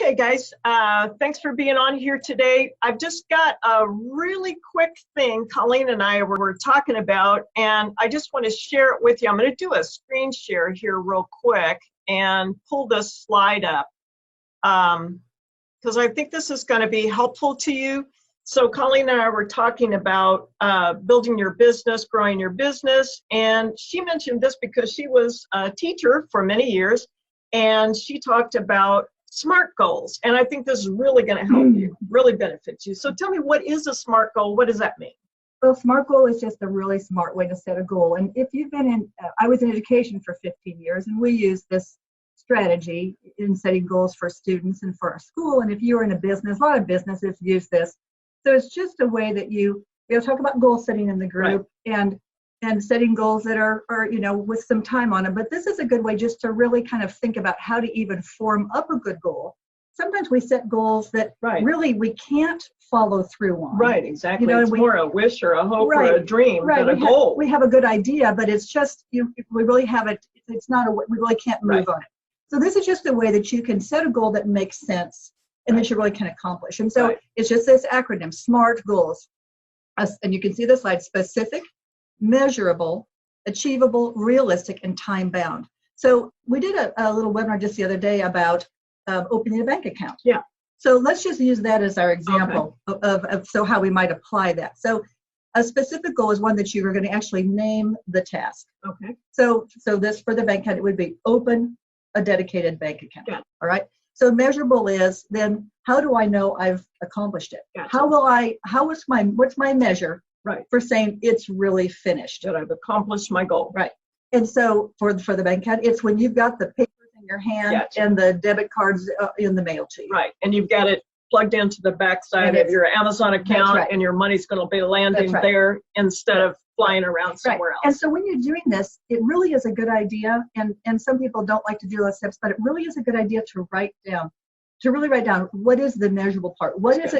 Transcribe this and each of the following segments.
Okay, guys, thanks for being on here today. I've just got a really quick thing Coleen and I were talking about, and I just want to share it with you. I'm going to do a screen share here real quick and pull this slide up because I think this is going to be helpful to you. So Coleen and I were talking about building your business, growing your business, and she mentioned this because she was a teacher for many years, and she talked about SMART goals, and I think this is really going to help you, really benefit you. So tell me, what is a SMART goal? What does that mean? Well, SMART goal is just a really smart way to set a goal. And if you've been in, I was in education for 15 years, and we use this strategy in setting goals for students and for our school. And if you're in a business, a lot of businesses use this. So it's just a way that you'll talk about goal setting in the group, right, and setting goals that are with some time on them. But this is a good way just to really kind of think about how to even form up a good goal. Sometimes we set goals that really we can't follow through on. Right, exactly. It's more a wish or a hope or a dream than a goal. We have a good idea, but it's just, we really have it, it's not we really can't move on it. So this is just a way that you can set a goal that makes sense and that you really can accomplish. And so it's just this acronym, SMART goals. And you can see the slide: specific, measurable, achievable, realistic, and time-bound. So we did a little webinar just the other day about opening a bank account. Yeah. So let's just use that as our example of how we might apply that. So a specific goal is one that you are going to actually name the task. Okay. So this, for the bank account, it would be open a dedicated bank account. Yeah. All right. So measurable is then, how do I know I've accomplished it? Gotcha. What's my measure? Right. For saying it's really finished. That I've accomplished my goal. Right. And so for the bank account, it's when you've got the papers in your hand and the debit cards in the mail to you. Right. And you've got it plugged into the backside of your Amazon account, and your money's going to be landing there instead of flying around somewhere else. And so when you're doing this, it really is a good idea. And some people don't like to do those steps, but it really is a good idea to really write down what is the measurable part. What does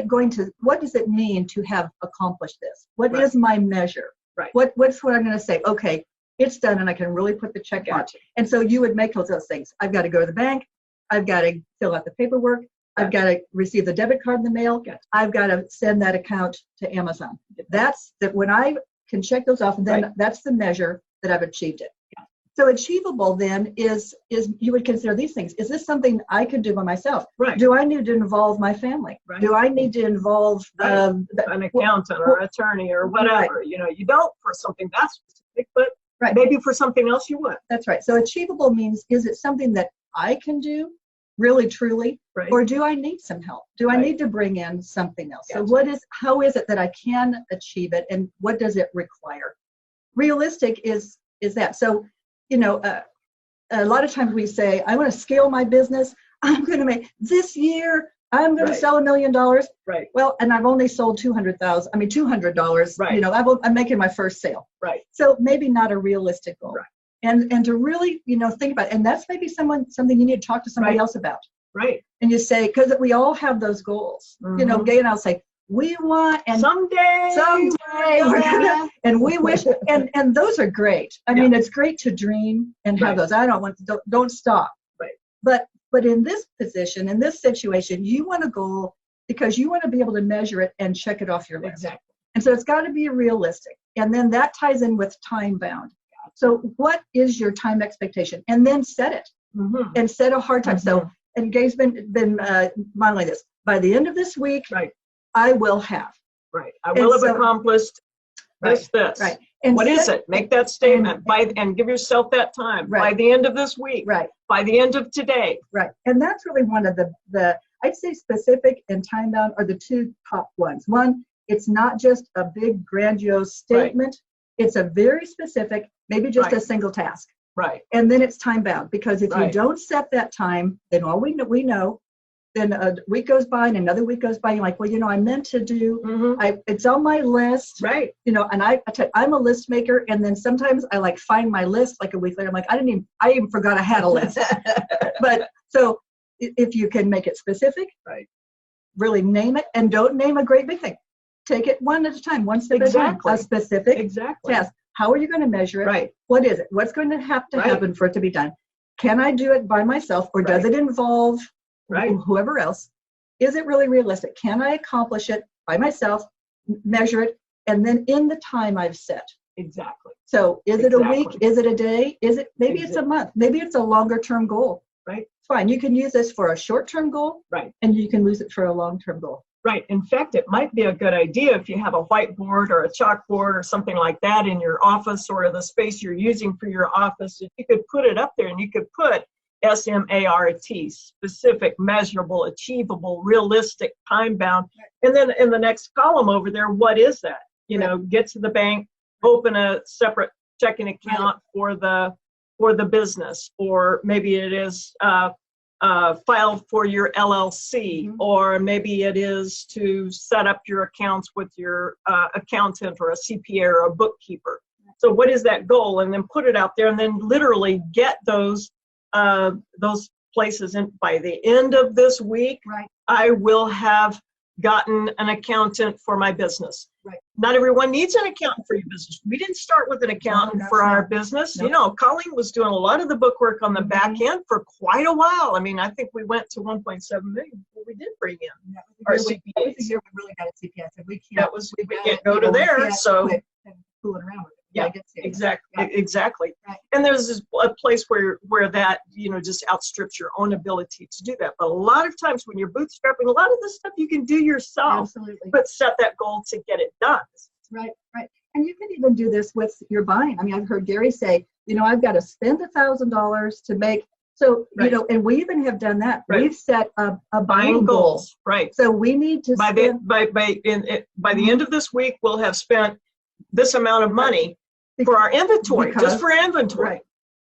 it mean to have accomplished this? What is my measure? Right. What's what I'm going to say? Okay, it's done, and I can really put the check mark. And so you would make those things. I've got to go to the bank. I've got to fill out the paperwork. I've got to receive the debit card in the mail. I've got to send that account to Amazon. That's that. When I can check those off, then that's the measure that I've achieved it. So achievable then is you would consider these things. Is this something I could do by myself? Right. Do I need to involve my family? Right. Do I need to involve an accountant or attorney or whatever? Right. You don't for something that specific, but maybe for something else you would. That's right. So achievable means, is it something that I can do really truly, or do I need some help? Do I need to bring in something else? Gotcha. So how is it that I can achieve it, and what does it require? Realistic is that. So a lot of times we say, I want to scale my business. I'm going to make this year, I'm going to sell $1 million. Right. Well, and I've only sold $200. Right. I'm making my first sale. Right. So maybe not a realistic goal. Right. And to really, think about it. And that's maybe something you need to talk to somebody else about. Right. And you say, because we all have those goals. Mm-hmm. Gay and I'll say, we want, and someday we're gonna, and we wish, and those are great. I mean, it's great to dream and have those. I don't stop. Right. But in this position, in this situation, you want a goal because you want to be able to measure it and check it off your list. Exactly. And so it's got to be realistic. And then that ties in with time bound. So what is your time expectation? And then set it. Mm-hmm. And set a hard time. Mm-hmm. So, and Gay's been modeling this. By the end of this week, I will have. Right. I will have accomplished this. Right. And what is it? Make that statement and give yourself that time. By the end of this week. Right. By the end of today. Right. And that's really one of the I'd say specific and time bound are the two top ones. One, it's not just a big grandiose statement. Right. It's a very specific, maybe just a single task. Right. And then it's time bound, because if you don't set that time, then all we know, then a week goes by and another week goes by. You're like, well, I meant to do, it's on my list. Right. And I'm a list maker. And then sometimes I find my list like a week later. I'm like, I even forgot I had a list. But so if you can make it specific, really name it, and don't name a great big thing. Take it one at a time, one step at a time, a specific task. How are you going to measure it? Right. What is it? What's going to have to happen for it to be done? Can I do it by myself, or does it involve right, whoever else, is it really realistic? Can I accomplish it by myself, measure it, and then in the time I've set? exactly. So is it a week? Is it a day? Is it, maybe it's a month? Maybe it's a longer term goal. Right. It's fine. You can use this for a short term goal. Right. And you can use it for a long term goal. Right. In fact, it might be a good idea if you have a whiteboard or a chalkboard or something like that in your office or the space you're using for your office, if you could put it up there and you could put SMART, specific, measurable, achievable, realistic, time bound. And then in the next column over there, what is that? You know, get to the bank, open a separate checking account for the business, or maybe it is file for your LLC, or maybe it is to set up your accounts with your accountant or a CPA or a bookkeeper. So what is that goal? And then put it out there, and then literally get those places in. By the end of this week, I will have gotten an accountant for my business. Not everyone needs an accountant for your business. We didn't start with an accountant for our business. You know, Coleen was doing a lot of the bookwork on the back end for quite a while. I mean, I think we went to 1.7 million before we did bring in our CPAs. That was the year we really got a CPA. I said, we can't go to there, so fooling around with it. Yeah, exactly. And there's this a place where that, you know, just outstrips your own ability to do that. But a lot of times when you're bootstrapping, a lot of this stuff you can do yourself. Absolutely. But set that goal to get it done. Right. And you can even do this with your buying. I mean, I've heard Gary say, you know, I've got to spend $1,000 to make. So, you know, and we even have done that. We've set a buying goal. Right. So we need to by the end of this week, we'll have spent this amount of money for our inventory, just for inventory. Right.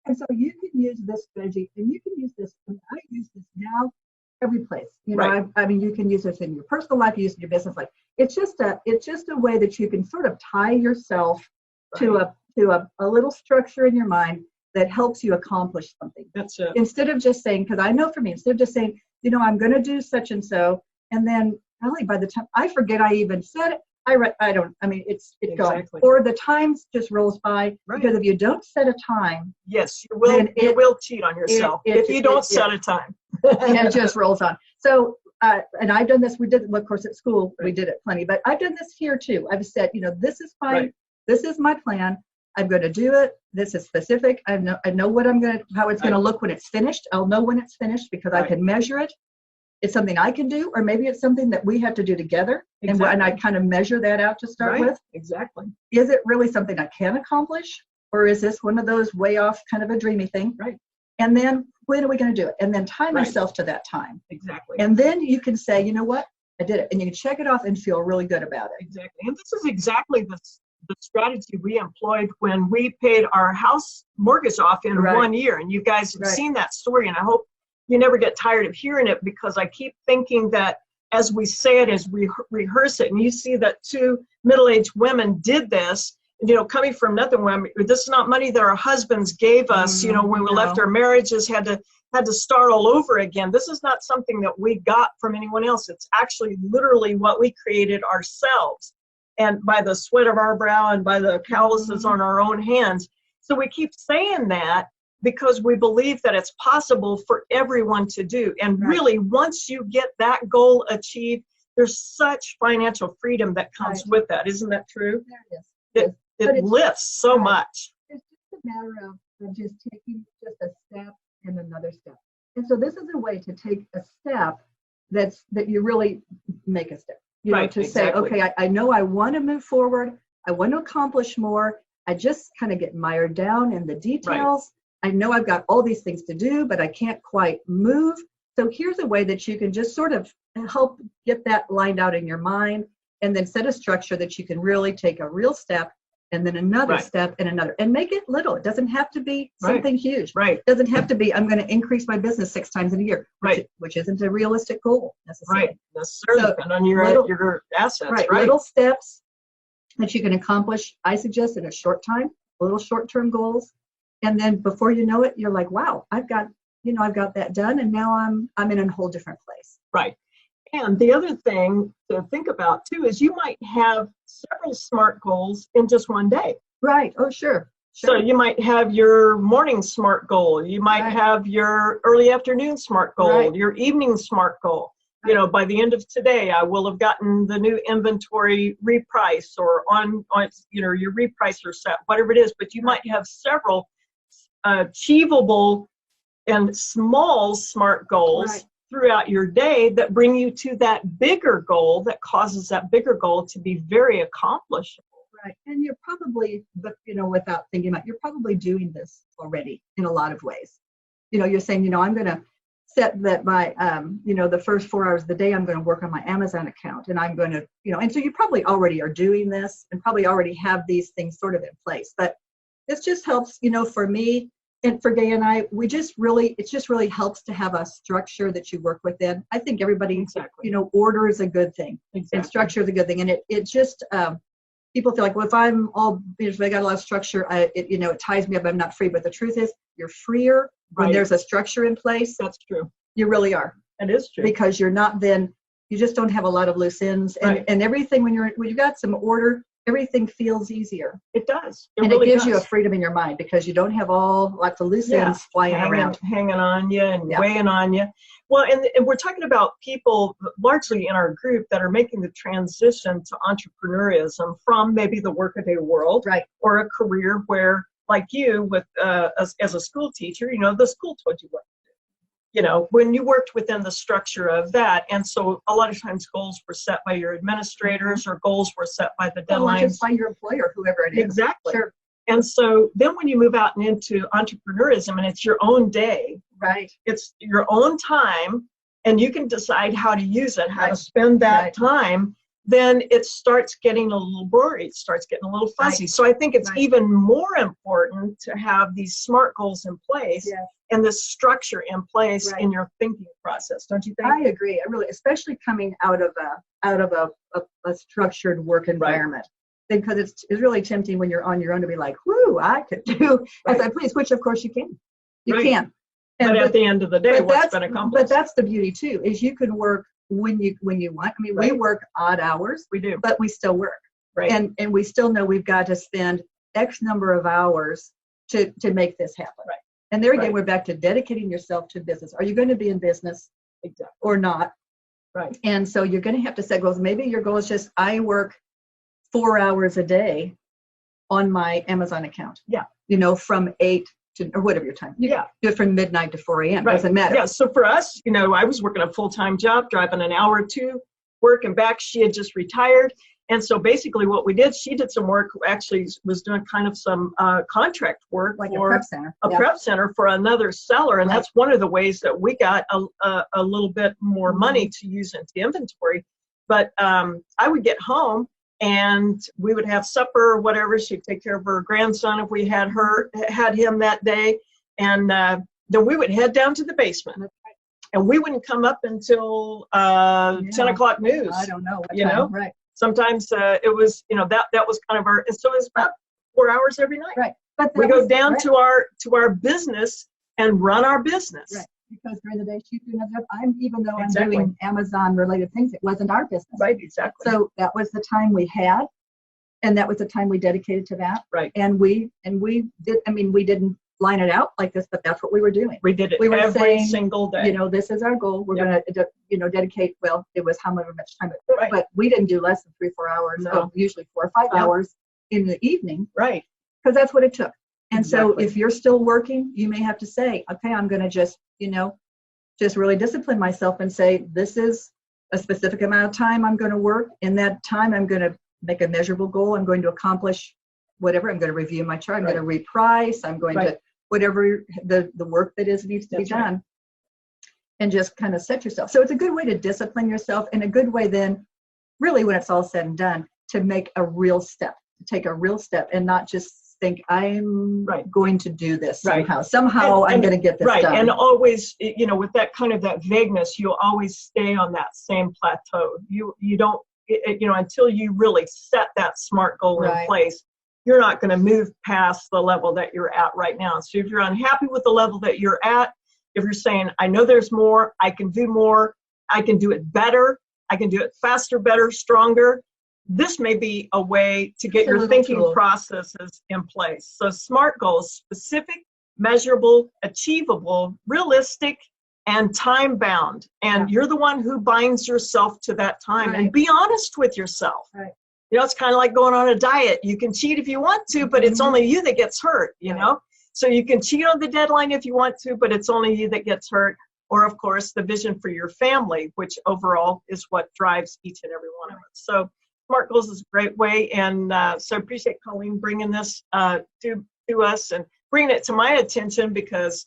And so you can use this strategy, and you can use this. I use this now every place. You know, I mean, you can use this in your personal life, you use it in your business life. It's just a way that you can sort of tie yourself to a little structure in your mind that helps you accomplish something. That's it. Instead of just saying, because I know for me, instead of just saying, you know, I'm going to do such and so, and then probably by the time I forget I even said it, it's gone. Or the time just rolls by, because if you don't set a time. Yes, you will cheat on yourself if you don't set a time. It just rolls on. So, and I've done this, we did, of course, at school, we did it plenty, but I've done this here too. I've said, you know, this is fine. This is my plan. I'm going to do it. This is specific. I know how it's going to look when it's finished. I'll know when it's finished because I can measure it. It's something I can do, or maybe it's something that we have to do together. And I kind of measure that out to start with. Exactly. Is it really something I can accomplish? Or is this one of those way off kind of a dreamy thing? Right. And then when are we going to do it? And then tie myself to that time. Exactly. And then you can say, you know what? I did it. And you can check it off and feel really good about it. Exactly. And this is exactly the strategy we employed when we paid our house mortgage off in 1 year. And you guys have seen that story. And I hope you never get tired of hearing it, because I keep thinking that as we say it, as we rehearse it, and you see that two middle-aged women did this, you know, coming from nothing. This is not money that our husbands gave us, you know, when we left our marriages, had to start all over again. This is not something that we got from anyone else. It's actually literally what we created ourselves, and by the sweat of our brow and by the calluses on our own hands. So we keep saying that because we believe that it's possible for everyone to do. And really, once you get that goal achieved, there's such financial freedom that comes with that. Isn't that true? There is. It lifts so much. It's just a matter of just taking just a step and another step. And so this is a way to take a step that you really make a step. You know, to say, okay, I know I want to move forward. I want to accomplish more. I just kind of get mired down in the details. I know I've got all these things to do, but I can't quite move. So here's a way that you can just sort of help get that lined out in your mind, and then set a structure that you can really take a real step, and then another step, and another, and make it little. It doesn't have to be something huge. It doesn't have to be, I'm going to increase my business 6 times in a year, which isn't a realistic goal necessarily. Necessarily, and on your assets. Little steps that you can accomplish, I suggest, in a short time, little short-term goals. And then before you know it, you're like, wow, I've got that done, and now I'm in a whole different place. Right. And the other thing to think about too is you might have several SMART goals in just one day. Right. Oh, sure. So you might have your morning SMART goal. You might have your early afternoon SMART goal, your evening SMART goal. You know, by the end of today, I will have gotten the new inventory reprice or on you know, your repricer set, whatever it is. But you might have several achievable and small SMART goals throughout your day that bring you to that bigger goal, that causes that bigger goal to be very accomplishable. Right. And you're probably, but you know, without thinking about it, you're probably doing this already in a lot of ways. You know, you're saying, you know, I'm going to set that my, you know, the first 4 hours of the day, I'm going to work on my Amazon account, and I'm going to, you know, and so you probably already are doing this and probably already have these things sort of in place. But this just helps, you know, for me and for Gay and I, it just really helps to have a structure that you work within. I think everybody, you know, order is a good thing and structure is a good thing. And it just, people feel like, well, if I'm all, if I got a lot of structure, you know, it ties me up, I'm not free. But the truth is, you're freer when there's a structure in place. That's true. You really are. It is true. Because you're not then, you just don't have a lot of loose ends. And everything, when you've got some order, everything feels easier. It does. It really gives you a freedom in your mind because you don't have lots of loose ends flying around. Hanging on you and weighing on you. Well, and we're talking about people largely in our group that are making the transition to entrepreneurism from maybe the workaday world or a career where, like you, with as a school teacher, you know, the school told you what to do. You know, when you worked within the structure of that, and so a lot of times goals were set by your administrators or goals were set by the deadlines. Or just by your employer, whoever it is. Exactly. Sure. And so then when you move out and into entrepreneurism and it's your own day, it's your own time, and you can decide how to use it, how to spend that time, then it starts getting a little blurry, it starts getting a little fuzzy. So I think it's even more important to have these SMART goals in place and this structure in place in your thinking process, don't you think? I agree. I really, especially coming out of a structured work environment. Because it's really tempting when you're on your own to be like, whoo, I could do as I please, which of course you can. You can. But at the end of the day, what's been accomplished? But that's the beauty too, is you can work when you want. I mean, we work odd hours. We do. But we still work. And we still know we've got to spend X number of hours to make this happen. And there again, we're back to dedicating yourself to business. Are you going to be in business or not? And so you're going to have to set goals. Maybe your goal is just, I work 4 hours a day on my Amazon account. You know, from 8 to, or whatever your time. Do it from midnight to 4 a.m. Doesn't matter. So for us, you know, I was working a full-time job, driving an hour or two, work and back. She had just retired. And so basically what we did, she did some work, actually was doing kind of some contract work like for a prep center. Prep center for another seller. And that's one of the ways that we got a little bit more money to use into inventory. But I would get home and we would have supper or whatever. She'd take care of her grandson if we had him that day. And then we would head down to the basement. And we wouldn't come up until 10 o'clock news. I don't know. You know? Sometimes it was, you know, that was kind of our, and so it's about 4 hours every night. But we go down to our business and run our business. Because during the day she's doing another job. Even though I'm doing Amazon related things, it wasn't our business. So that was the time we had, and that was the time we dedicated to that. And we did. I mean, we didn't line it out like this, but that's what we were doing. We did it. We were every single day. You know, this is our goal. We're going to, you know, dedicate. Well, it was how much time it took, but we didn't do less than 3 or 4 hours. So usually 4 or 5 hours in the evening. Because that's what it took. And so if you're still working, you may have to say, okay, I'm going to just, you know, just really discipline myself and say, this is a specific amount of time I'm going to work. In that time, I'm going to make a measurable goal. I'm going to accomplish whatever. I'm going to review my chart. I'm going to reprice. I'm going to, whatever the work that needs to be done. And just kind of set yourself. So it's a good way to discipline yourself, and a good way then, really when it's all said and done, to make a real step, to take a real step and not just think I'm going to do this somehow I'm going to get this done. And always, you know, with that kind of that vagueness, you'll always stay on that same plateau. You don't, you know, until you really set that SMART goal in place, you're not going to move past the level that you're at right now. So if you're unhappy with the level that you're at, if you're saying, I know there's more, I can do more, I can do it better, I can do it faster, better, stronger, this may be a way to get It's a your little thinking tool. processes in place. So SMART goals: specific, measurable, achievable, realistic, and time bound. And Yeah. you're the one who binds yourself to that time. And Right. be honest with yourself. Right. You know, it's kind of like going on a diet. You can cheat if you want to, but it's only you that gets hurt, you Right. know? So you can cheat on the deadline if you want to, but it's only you that gets hurt. Or, of course, the vision for your family, which overall is what drives each and every one of us. So SMART goals is a great way. And so I appreciate Coleen bringing this to us and bringing it to my attention, because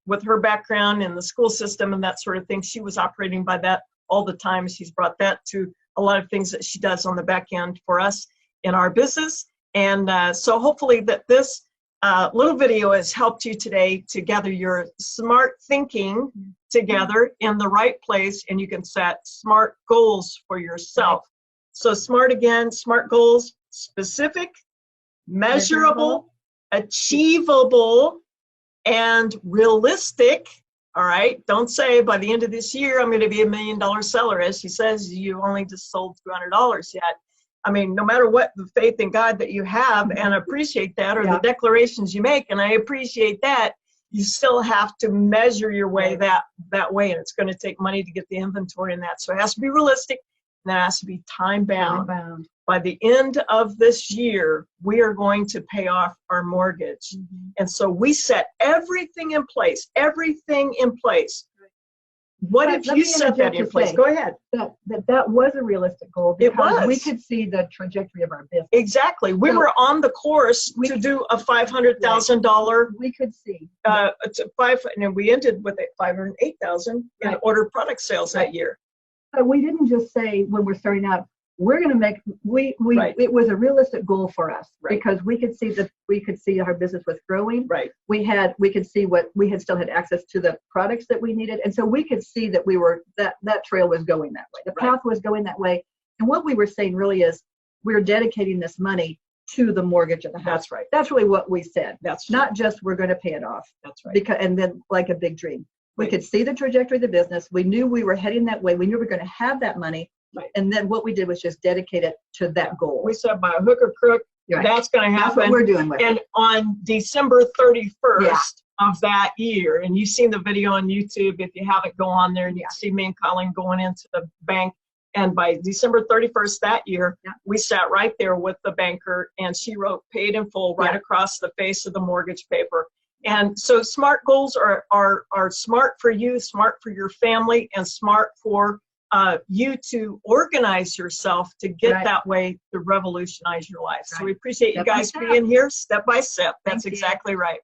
with her background in the school system and that sort of thing, she was operating by that all the time. She's brought that to a lot of things that she does on the back end for us in our business. And so hopefully that this little video has helped you today to gather your SMART thinking together in the right place, and you can set SMART goals for yourself. So SMART again, SMART goals: specific, measurable, achievable, and realistic. All right, don't say by the end of this year I'm going to be $1 million seller. As she says, you only just sold $200 yet. I mean, no matter what the faith in God that you have, and appreciate that, or the declarations you make, and I appreciate that, you still have to measure your way that way, and it's going to take money to get the inventory in that. So it has to be realistic, and it has to be time bound. By the end of this year, we are going to pay off our mortgage. And so we set everything in place, What if you set that in place? Go ahead. That was a realistic goal, because we could see the trajectory of our business. Exactly. We were on the course to do a $500,000. We could see. And we ended with $508,000 in order product sales that year. But we didn't just say when we're starting out, we're going to make, it was a realistic goal for us, because we could see our business was growing. We could see we still had access to the products that we needed. And so we could see that that trail was going that way. The path was going that way. And what we were saying really is, we're dedicating this money to the mortgage of the house. That's really what we said. That's not just we're going to pay it off. And then like a big dream. We could see the trajectory of the business. We knew we were heading that way. We knew we were going to have that money. And then what we did was just dedicate it to that goal. We said by hook or crook, that's going to happen. That's what we're doing with it. And on December 31st of that year, and you've seen the video on YouTube, if you haven't, go on there and you see me and Coleen going into the bank. And by December 31st that year, we sat right there with the banker, and she wrote "paid in full" right across the face of the mortgage paper. And so SMART goals are smart for you, smart for your family, and smart for you to organize yourself to get that way to revolutionize your life. So we appreciate you guys being here step by step. That's exactly right.